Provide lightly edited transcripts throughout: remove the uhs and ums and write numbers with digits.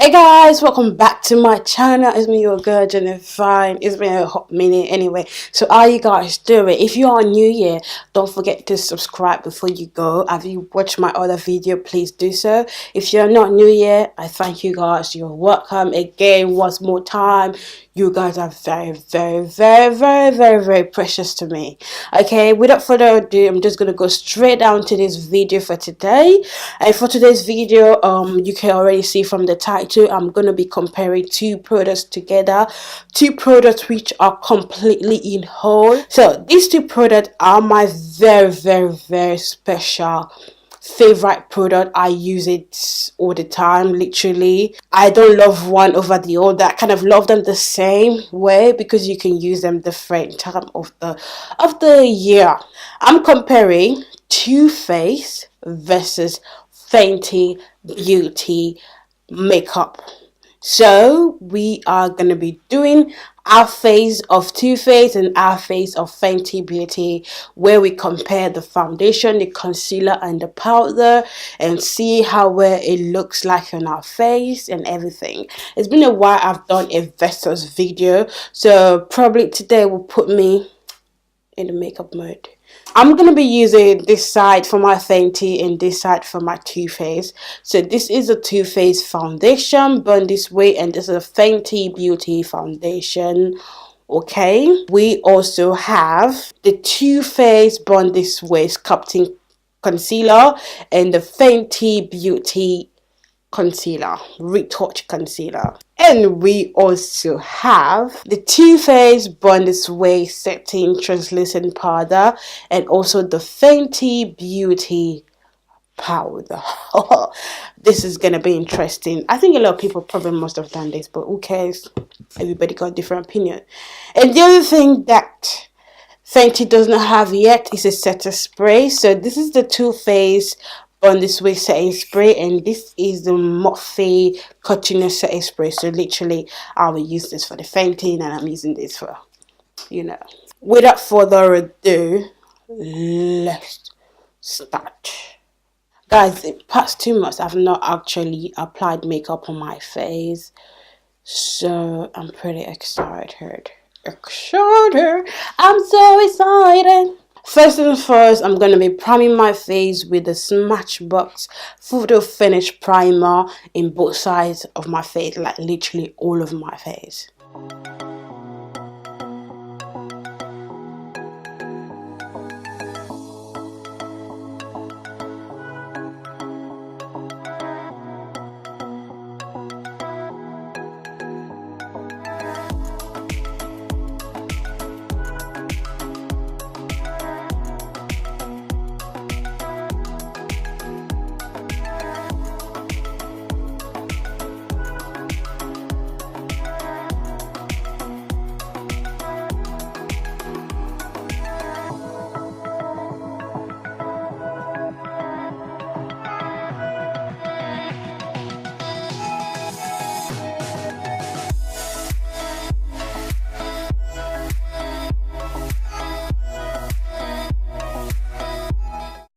Hey guys, welcome back to my channel. It's me, your girl Jennifer. It's been a hot minute anyway. So how you guys doing? If you are new here, don't forget to subscribe before you go. Have you watched my other video? Please do so. If you're not new here, I thank you guys. You're welcome again once more time. You guys are very precious to me. Okay, without further ado, I'm just gonna go straight down to this video for today. And for today's video, you can already see from the title, I'm gonna be comparing two products together, two products which are completely in whole. So these two products are my very special favorite product. I use it all the time, literally. I don't love one over the other. I kind of love them the same way because you can use them different time of the year. I'm comparing Too Faced versus Fenty Beauty makeup. So we are going to be doing our face of Too Faced and our face of Fenty Beauty, where we compare the foundation, the concealer and the powder and see how well it looks like on our face and everything. It's been a while I've done a versus video, so probably today will put me in the makeup mode. I'm going to be using this side for my Fenty and this side for my Too Faced. So this is a Too Faced foundation burn this way, and this is a Fenty Beauty foundation. Okay, we also have the Too Faced burn this way sculpting concealer and the Fenty Beauty concealer, retouch concealer. And we also have the Too Faced Born This Way setting translucent powder and also the Fenty Beauty powder. This is gonna be interesting. I think a lot of people probably must have done this, but who cares? Everybody got a different opinion. And the other thing that Fenty does not have yet is a setting spray. So this is the Too Faced on this way setting spray, and this is the Morphe continuous setting spray. So literally I will use this for the Fenty and I'm using this for, without further ado, let's start. Guys, the past 2 months I've not actually applied makeup on my face, so I'm pretty excited. I'm so excited. First and first, I'm going to be priming my face with the Smashbox photo finish primer in both sides of my face, like literally all of my face.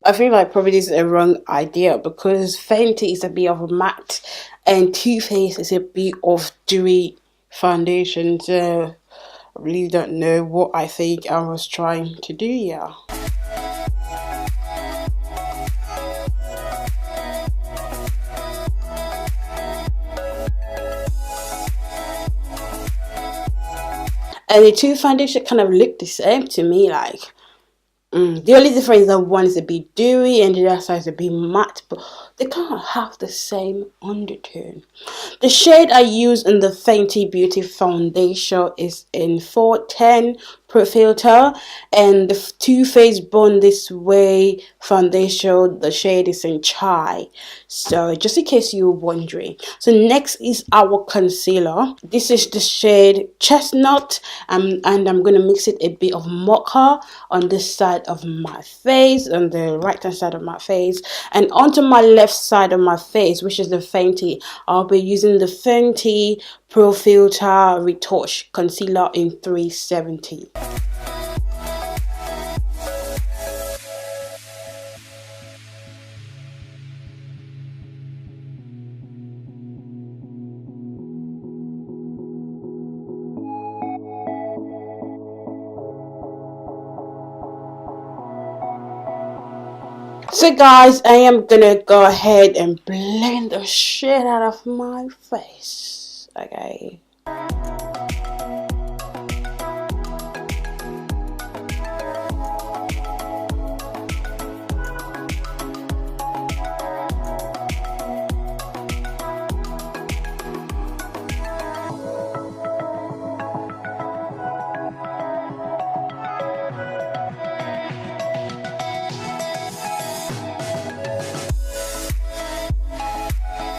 I feel like probably this is a wrong idea because Fenty is a bit of a matte and Too Faced is a bit of dewy foundation. So I really don't know what I think I was trying to do here. And the two foundation kind of look the same to me, like. The only difference is that one is a bit dewy and the other side is a bit matte, but they kind of have the same undertone. The shade I use in the Fenty Beauty foundation is in 410 Pro Filter, and the Too Faced Born This Way foundation, the shade is in Chai. So just in case you're wondering. So next is our concealer. This is the shade Chestnut, and I'm going to mix it a bit of Mocha on this side of my face, on the right hand side of my face, and onto my left side of my face, which is the Fenty. I'll be using the Fenty Pro Filter Retouch Concealer in 370. So guys, I am gonna go ahead and blend the shit out of my face. Okay.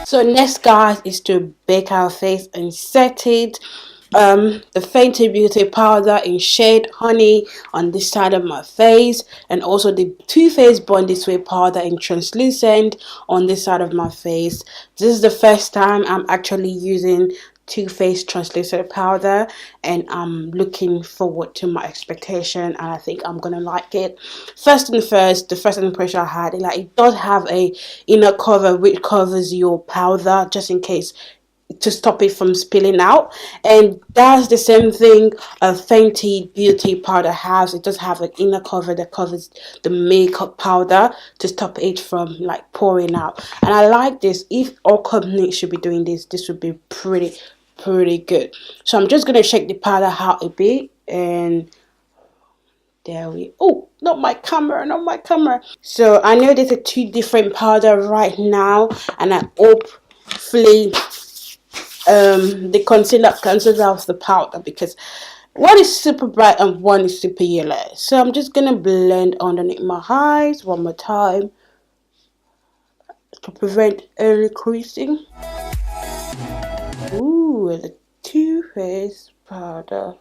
So next guys is to bake our face and set it. The Fenty Beauty powder in shade Honey on this side of my face, and also the Too Faced Born This Way powder in translucent on this side of my face. This is the first time I'm actually using Too Faced translucent powder, and I'm looking forward to my expectation, and I think I'm gonna like it. First and first, the first impression I had, like, it does have a inner cover which covers your powder just in case, to stop it from spilling out, and that's the same thing a Fenty Beauty powder has. It does have an inner cover that covers the makeup powder to stop it from like pouring out, and I like this. If all companies should be doing this, this would be pretty good. So I'm just gonna shake the powder out a bit, and there we, oh, not my camera, not my camera. So I know there's a two different powder right now, and I hopefully the concealer cancels out the powder, because one is super bright and one is super yellow. So I'm just gonna blend underneath my eyes one more time to prevent any creasing. Ooh, the Too Faced powder.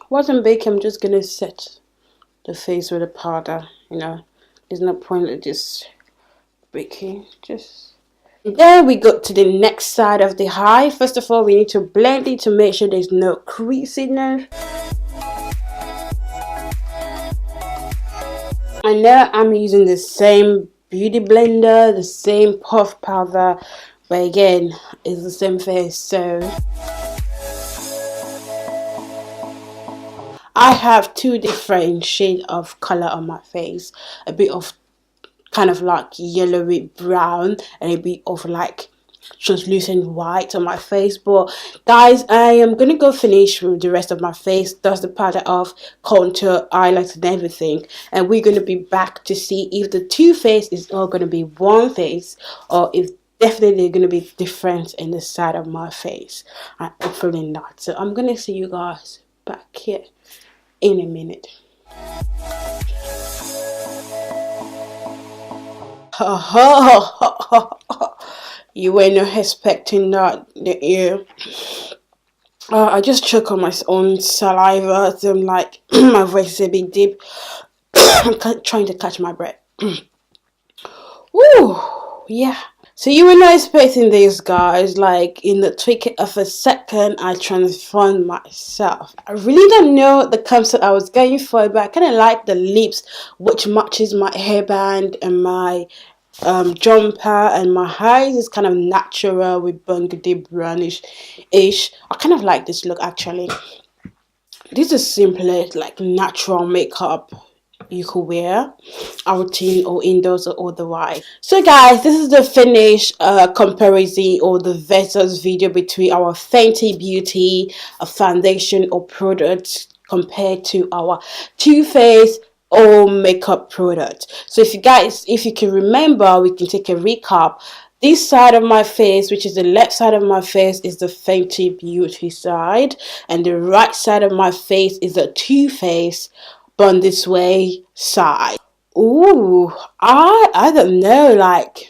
While I'm baking, I'm just gonna set the face with the powder. You know, there's no point of just baking. Just then we go to the next side of the eye. First of all, we need to blend it to make sure there's no crease in there. I know I'm using the same beauty blender, the same puff powder, but again, it's the same face, so I have two different shades of color on my face. A bit of kind of like yellowy brown, and a bit of like translucent white on my face. But guys, I am gonna go finish with the rest of my face, dust the powder off, contour, highlights and everything, and we're gonna be back to see if the Too Faced is all gonna be one face, or if definitely gonna be different in the side of my face. Hopefully not. So I'm gonna see you guys back here in a minute. You were not expecting that, did you? I just choke on my own saliva, so I'm like, my voice is a bit deep. I'm trying to catch my breath. Woo, yeah. So you were not expecting this, guys. Like, in the tweak of a second, I transformed myself. I really don't know the concept I was going for, but I kind of like the lips, which matches my hairband and my jumper, and my eyes is kind of natural with burgundy brownish-ish. I kind of like this look actually. This is simply like natural makeup you could wear outing or indoors or otherwise. So guys, this is the finished comparison or the versus video between our Fenty Beauty foundation or product compared to our Too Faced or makeup product. So if you can remember, we can take a recap. This side of my face, which is the left side of my face, is the Fenty Beauty side, and the right side of my face is the Too Faced Born This Way side. Ooh, I don't know, like,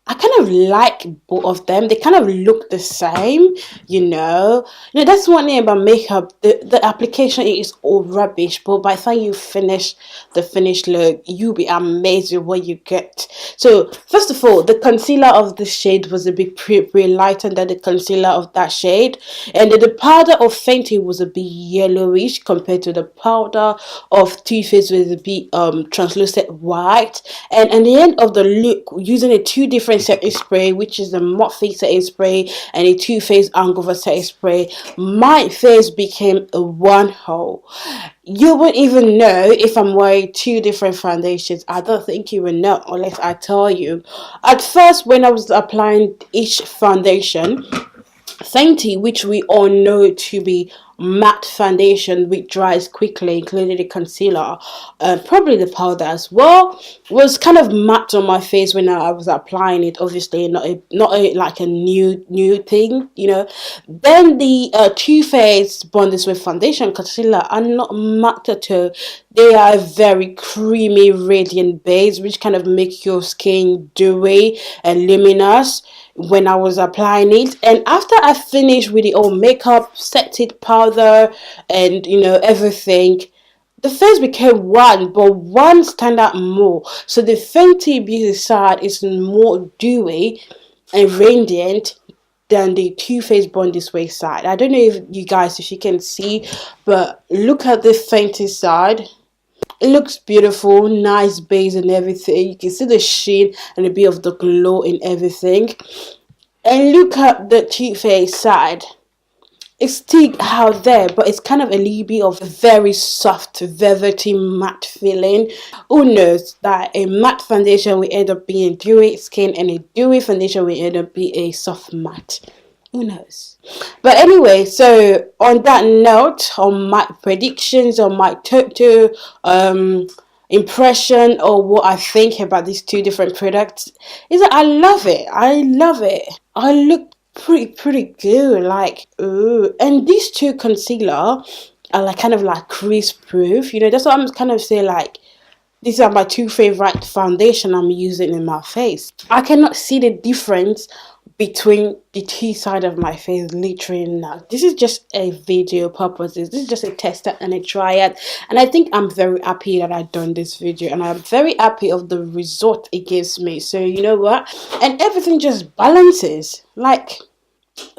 I kind of like both of them. They kind of look the same, you know. That's one thing about makeup. The application is all rubbish, but by the time you finish the finished look, you'll be amazed with what you get. So, first of all, the concealer of the shade was a bit pretty lighter than the concealer of that shade. And the powder of Fenty was a bit yellowish compared to the powder of Too Faced, was a bit translucent white. And at the end of the look, using the two different different setting spray, which is the matte face setting spray and a Too Faced hangover setting spray, my face became a one hole. You wouldn't even know if I'm wearing two different foundations. I don't think you will know unless I tell you. At first, when I was applying each foundation, Fenty, which we all know to be matte foundation which dries quickly, including the concealer, probably the powder as well, was kind of matte on my face when I was applying it. Obviously, like a new thing, you know. Then the Too Faced Bond This Way foundation concealer are not matte at all. They are very creamy, radiant base, which kind of make your skin dewy and luminous when I was applying it. And after I finished with the old makeup, set it, powder, and you know, everything, the face became one, but one stand out more. So the Fenty Beauty side is more dewy and radiant than the Too Faced Born This Way side. I don't know if you guys, if you can see, but look at the Fenty side. It looks beautiful, nice base and everything. You can see the sheen and a bit of the glow in everything. And look at the Too Faced side. It's still out there, but it's kind of a little bit of a very soft, velvety matte feeling. Who knows that a matte foundation will end up being dewy skin and a dewy foundation will end up being a soft matte. Who knows? But anyway, so on that note, on my predictions, on my total impression or what I think about these two different products, is that I love it. I love it. I look pretty good, like, ooh. And these two concealer are like kind of like crease proof, you know. That's what I'm kind of saying, like, these are my two favorite foundation I'm using in my face. I cannot see the difference between the two side of my face literally now. This is just a video purposes. This is just a test and a triad, and I think I'm very happy that I've done this video, and I'm very happy of the result it gives me. So you know what, and everything just balances, like,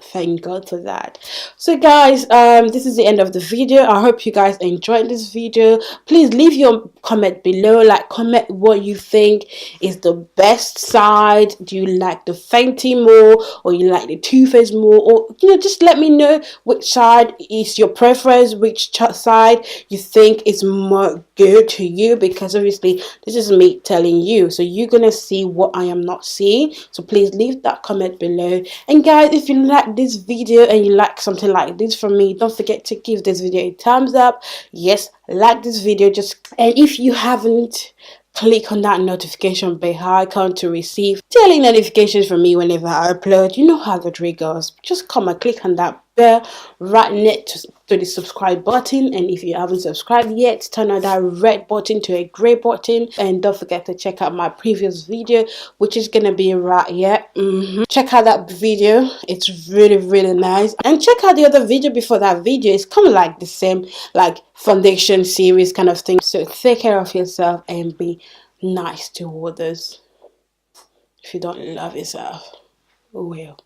thank God for that. So guys, this is the end of the video. I hope you guys enjoyed this video. Please leave your comment below, like, comment what you think is the best side. Do you like the Fenty more, or you like the Too Faced more, or you know, just let me know which side is your preference, which side you think is more good to you, because obviously this is me telling you, so you're gonna see what I am not seeing. So please leave that comment below. And guys, if you like this video and you like something like this from me, don't forget to give this video a thumbs up. Yes, like this video, just, and if you haven't, click on that notification bell icon to receive daily notifications from me whenever I upload. You know how the drill goes. Just come and click on that bell right next to the subscribe button, and if you haven't subscribed yet, turn on that red button to a gray button, and don't forget to check out my previous video, which is gonna be right here. Check out that video, it's really nice, and check out the other video before that video. It's kind of like the same, like, foundation series kind of thing. So take care of yourself and be nice to others. If you don't love yourself, who will?